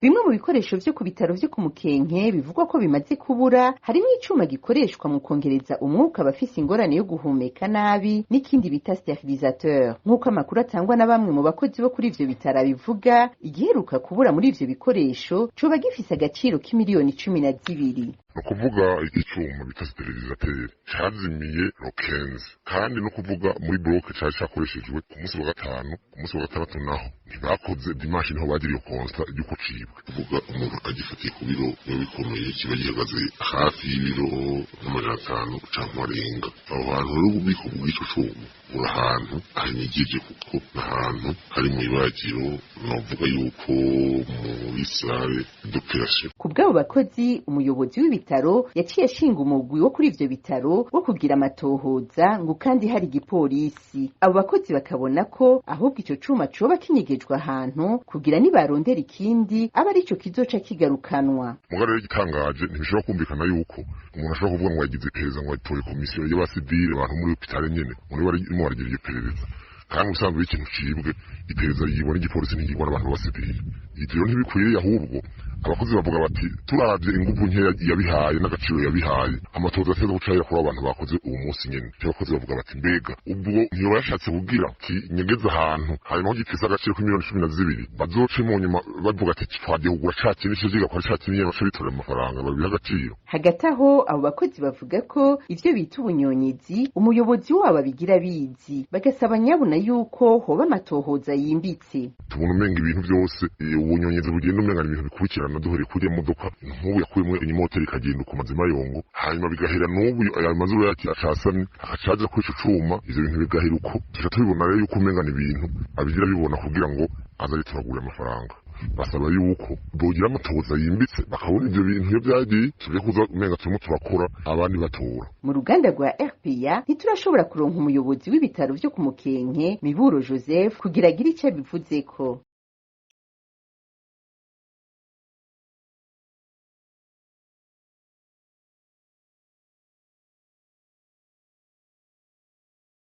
Bimwe mu bikoresho vyo ku bitaro vyo ku Mukenke bivugwa ko bimaze kubura harimwo icuma gikoreshwa mu kongereza umwuka abafise ingorane yo guhumeka nabi n'ikindi bita sterilisateur. Nk'uko amakuru atangwa na bamwe mu bakozi bo kuri ivyo bitaro bivuga, igiheruka kubura muri ivyo bikoresho coba gifise agaciro k'imiliyoni 12. Nukuvuga igicuma bita sterilisateur cazimiye rokenzi, kandi no kuvuga muri bloke cari cakoreshejwe ku munsi wa gatanu, ku munsi wa gatandatu naho ntibakoze dimanche niho bagiriye konsta ry'uko cibwe. Kuvuga umuntu agifatiye ku biro biba bikomeye, kiba gihagaze hafi y'ibiro n'amajana 5 canke arenga. Aho hantu rero ububiko bw'ico cuma buri ahantu hanyigije, kuko n'ahantu hari mw'ibagiro, novuga yuko muri sale d'operation. Ku bw'abo bakozi, umuyobozi w'ibitaro yaciye ashinga umugwi wo kuri ivyo bitaro wo kugira amatohoza, ngo kandi hari igipolisi. Abo bakozi bakabona ko ahubwo ico cuma coba kinyegejwe ahantu kugira nibarondera ikindi aba arico kizoca kigarukanwa. Mugabo rero igitangaje ntibishobora kumvikana yuko umuntu ashobora kuvuga ngo yagize iperereza, ngo yatoye komisiyo y'abasivile abantu muri hopitale nyene ngo barimo baragira iryo perereza, kandi usanzwe ikintu cibwe iperereza yibona igipolisi ntigirwa n'abantu b'abasivile. Ivyo ntibikwiriye, ahubwo abakozi bavuga bati turavye inguvu nkeya yabihaye n'agaciro yabihaye, amatoza ateza gucahira kuri abantu bakoze uwo munsi nyene. Abakozi bavuga bati mbega ubwo ntiyoba yashatse kugira ati nyegeze ahantu hanyuma gifise agaciro k'imiliyoni 12 bazoce mu nyuma bavuga ati twagiye kugura ca kintu kiziga kwa ca kintu baca bitorera amafaranga babiha agaciro. Hagati aho abo bakozi bavuga ko ivyo bita ubunyonyezi umuyobozi wabo abigira bizi, bagasaba nyabuna yuko hoba amatohoza yimbitse. Tubona umenga ibintu byose ubunyonyezi bugenda umenga ibintu bikurikirana duhere kuri modoka nk'ubu yakuyemo inyimoteri ikagenda ku mazima yongo, hanyuma bigahera n'ubu aya mazuru yaki acasamye akacaza kuri ico cuma, ivyo bintu bigahera uko tuca tubibona rero yuko umenga ibintu abigira bibona kugira ngo azaje turagura amafaranga. Basaba yuko bogira amatohoza yimbitse bakabona ivyo bintu iyo vyagiye tuje kuza umenga turimo turakora abandi batora. Mu ruganda rwa RPA ntiturashobora kuronka umuyobozi w'ibitaro vyo ku Mukenke Miburo Joseph kugira agire ico bivuzeko.